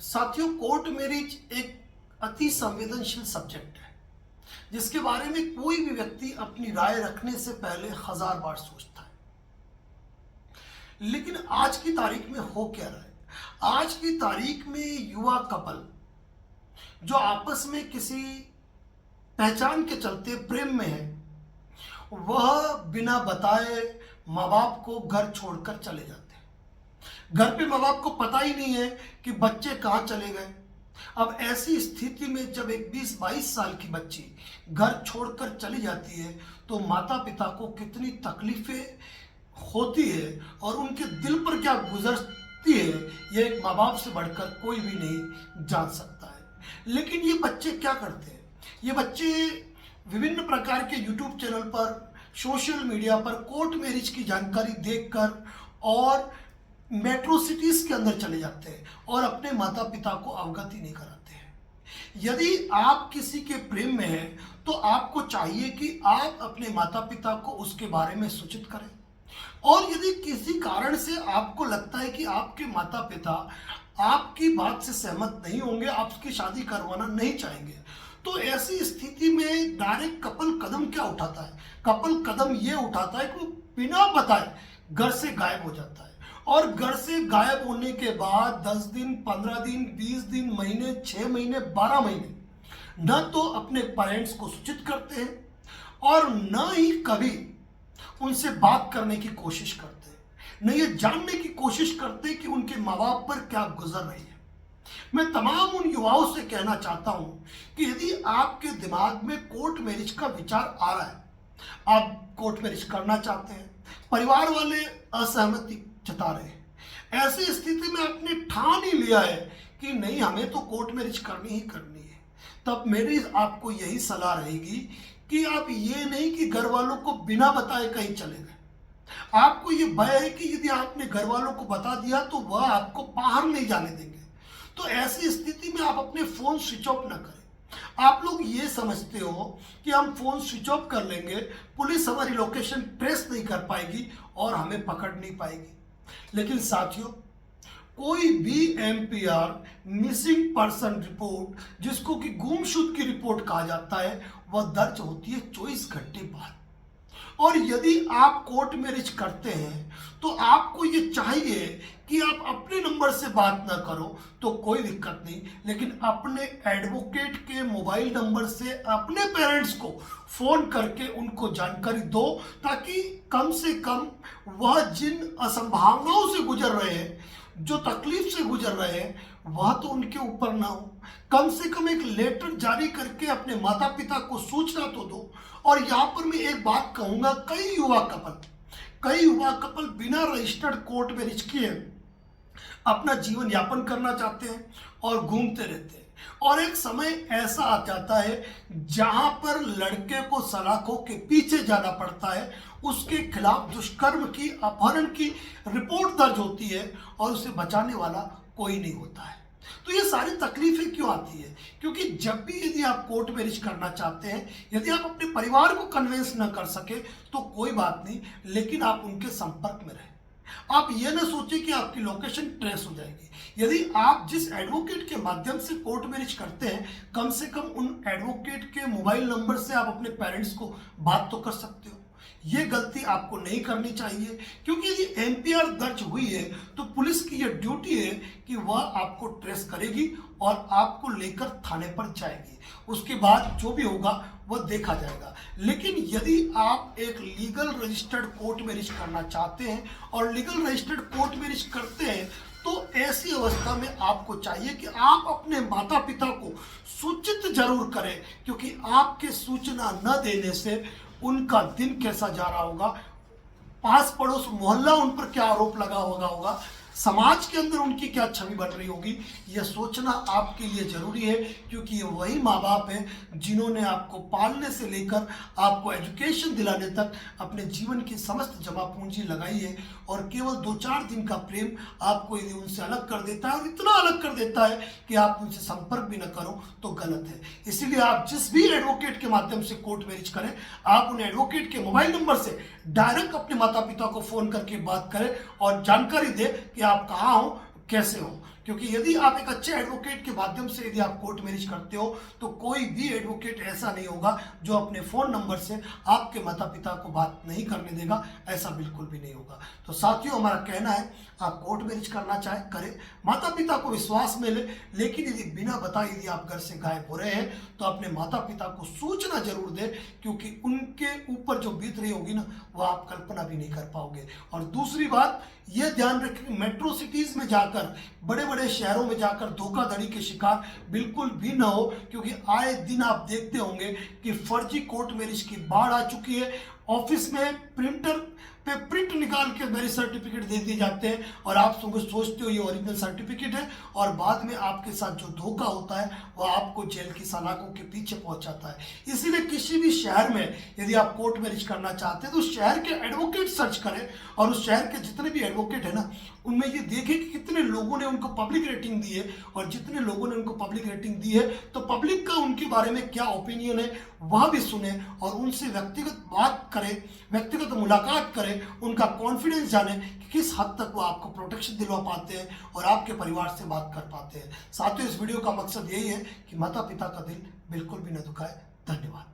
साथियों, court marriage एक अति संवेदनशील सब्जेक्ट है जिसके बारे में कोई भी व्यक्ति अपनी राय रखने से पहले हजार बार सोचता है। लेकिन आज की तारीख में हो क्या रहा है? आज की तारीख में युवा कपल जो आपस में किसी पहचान के चलते प्रेम में है, वह बिना बताए माँ बाप को घर छोड़कर चले जाते हैं। घर पे माँ बाप को पता ही नहीं है कि बच्चे कहाँ चले गए। अब ऐसी स्थिति में जब एक 20-22 साल की बच्ची घर छोड़कर चली जाती है तो माता पिता को कितनी तकलीफें होती है और उनके दिल पर क्या गुजरती है, ये एक माँ बाप से बढ़कर कोई भी नहीं जान सकता है। लेकिन ये बच्चे क्या करते हैं? ये बच्चे विभिन्न प्रकार के यूट्यूब चैनल पर, सोशल मीडिया पर कोर्ट मैरिज की जानकारी देखकर और मेट्रो सिटीज के अंदर चले जाते हैं और अपने माता पिता को अवगत ही नहीं कराते हैं। यदि आप किसी के प्रेम में हैं तो आपको चाहिए कि आप अपने माता पिता को उसके बारे में सूचित करें, और यदि किसी कारण से आपको लगता है कि आपके माता पिता आपकी बात से सहमत नहीं होंगे, आपकी शादी करवाना नहीं चाहेंगे, तो ऐसी स्थिति में डायरेक्ट कपल कदम क्या उठाता है? कपल कदम ये उठाता है कि बिना बताए घर से गायब हो जाता है। और घर से गायब होने के बाद 10 दिन, 15 दिन, 20 दिन, महीने, 6 महीने, 12 महीने न तो अपने पेरेंट्स को सूचित करते हैं और न ही कभी उनसे बात करने की कोशिश करते हैं, न ये जानने की कोशिश करते कि उनके माँ बाप पर क्या गुजर रही है। मैं तमाम उन युवाओं से कहना चाहता हूं कि यदि आपके दिमाग में कोर्ट मैरिज का विचार आ रहा है, आप कोर्ट मैरिज करना चाहते हैं, परिवार वाले असहमति जता रहे हैं, ऐसी स्थिति में आपने ठान ही लिया है कि नहीं, हमें तो कोर्ट मैरिज करनी ही करनी है, तब मेरी आपको यही सलाह रहेगी कि आप ये नहीं कि घर वालों को बिना बताए कहीं चले गए। आपको ये भय है कि यदि आपने घर वालों को बता दिया तो वह आपको बाहर नहीं जाने देंगे, तो ऐसी स्थिति में आप अपने फोन स्विच ऑफ ना करें। आप लोग ये समझते हो कि हम फोन स्विच ऑफ कर लेंगे, पुलिस हमारी लोकेशन ट्रेस नहीं कर पाएगी और हमें पकड़ नहीं पाएगी। लेकिन साथियों, कोई भी एमपीआर, मिसिंग पर्सन रिपोर्ट, जिसको कि गुमशुद की रिपोर्ट कहा जाता है, वह दर्ज होती है 24 घंटे बाद। और यदि आप कोर्ट मैरिज करते हैं तो आपको ये चाहिए कि आप अपने नंबर से बात ना करो तो कोई दिक्कत नहीं, लेकिन अपने एडवोकेट के मोबाइल नंबर से अपने पेरेंट्स को फोन करके उनको जानकारी दो, ताकि कम से कम वह जिन असंभावनाओं से गुजर रहे हैं, जो तकलीफ से गुजर रहे हैं, वह तो उनके ऊपर ना हो। कम से कम एक लेटर जारी करके अपने माता पिता को सूचना तो दो। और यहाँ पर मैं एक बात कहूँगा, कई युवा कपल बिना रजिस्टर्ड कोर्ट मैरिज किए अपना जीवन यापन करना चाहते हैं और घूमते रहते हैं। और एक समय ऐसा आ जाता है जहां पर लड़के को सलाखों के पीछे जाना पड़ता है, उसके खिलाफ दुष्कर्म की, अपहरण की रिपोर्ट दर्ज होती है और उसे बचाने वाला कोई नहीं होता है। तो ये सारी तकलीफें क्यों आती है? क्योंकि जब भी यदि आप कोर्ट मैरिज करना चाहते हैं, यदि आप अपने परिवार को कन्विंस न कर सके तो कोई बात नहीं, लेकिन आप उनके संपर्क में रहें। आप ये ना सोचें कि आपकी लोकेशन ट्रेस हो जाएगी। यदि आप जिस एडवोकेट के माध्यम से कोर्ट मैरिज करते हैं, कम से कम उन एडवोकेट के मोबाइल नंबर से आप अपने पेरेंट्स को बात तो कर सकते हो। ये गलती आपको नहीं करनी चाहिए, क्योंकि यदि एमपीआर दर्ज हुई है तो पुलिस की यह ड्यूटी है कि वह आपको ट्रेस करेगी और आपको लेकर थाने पर जाएगी। उसके बाद जो भी होगा वह देखा जाएगा। लेकिन यदि आप एक लीगल रजिस्टर्ड कोर्ट मैरिज करना चाहते हैं और लीगल रजिस्टर्ड कोर्ट मैरिज करते हैं, तो ऐसी अवस्था में आपको चाहिए कि आप अपने माता पिता को सूचित जरूर करें, क्योंकि आपके सूचना न देने से उनका दिन कैसा जा रहा होगा, पास पड़ोस मोहल्ला उन पर क्या आरोप लगा होगा, समाज के अंदर उनकी क्या छवि बन रही होगी, यह सोचना आपके लिए जरूरी है। क्योंकि ये वही माँ बाप हैं जिन्होंने आपको पालने से लेकर आपको एजुकेशन दिलाने तक अपने जीवन की समस्त जमा पूंजी लगाई है, और केवल 2-4 दिन का प्रेम आपको यदि उनसे अलग कर देता है, और इतना अलग कर देता है कि आप उनसे संपर्क भी न करो, तो गलत है। इसीलिए आप जिस भी एडवोकेट के माध्यम से कोर्ट मैरिज करें, आप उन एडवोकेट के मोबाइल नंबर से डायरेक्ट अपने माता पिता को फोन करके बात करें और जानकारी दें कि आप कहाँ हो, कैसे हो। क्योंकि यदि आप एक अच्छे एडवोकेट के माध्यम से यदि आप कोर्ट मैरिज करते हो तो कोई भी एडवोकेट ऐसा नहीं होगा जो अपने फ़ोन नंबर से आपके माता पिता को बात नहीं करने देगा, ऐसा बिल्कुल भी नहीं होगा। तो साथियों, हमारा कहना है आप कोर्ट मैरिज करना चाहे करें, माता पिता को विश्वास में ले, लेकिन यदि बिना बताए यदि आप घर से गायब हो रहे हैं तो अपने माता पिता को सूचना जरूर दें, क्योंकि उनके ऊपर जो बीत रही होगी ना वो आप कल्पना भी नहीं कर पाओगे। और दूसरी बात यह ध्यान रखें, मेट्रो सिटीज में जाकर, बड़े बड़े शहरों में जाकर धोखाधड़ी के शिकार बिल्कुल भी ना हो, क्योंकि आए दिन आप देखते होंगे कि फर्जी कोर्ट मैरिज की बाढ़ आ चुकी है। ऑफिस में प्रिंटर पे प्रिंट निकाल के मैरिज सर्टिफिकेट दे दिए जाते हैं और आप सोचते हो ये ओरिजिनल सर्टिफिकेट है, और बाद में आपके साथ जो धोखा होता है वह आपको जेल की सलाखों के पीछे पहुंचाता है। इसीलिए किसी भी शहर में यदि आप कोर्ट मैरिज करना चाहते हैं तो उस शहर के एडवोकेट सर्च करें, और उस शहर के जितने भी एडवोकेट है ना उनमें ये देखें कि कितने लोगों ने उनको पब्लिक रेटिंग दी है, और जितने लोगों ने उनको पब्लिक रेटिंग दी है तो पब्लिक का उनके बारे में क्या ओपिनियन है वह भी सुने, और उनसे व्यक्तिगत बात करें, व्यक्तिगत मुलाकात करें, उनका कॉन्फिडेंस जाने कि किस हद तक वो आपको प्रोटेक्शन दिलवा पाते हैं और आपके परिवार से बात कर पाते हैं। साथियों, इस वीडियो का मकसद यही है कि माता पिता का दिल बिल्कुल भी न दुखाए। धन्यवाद।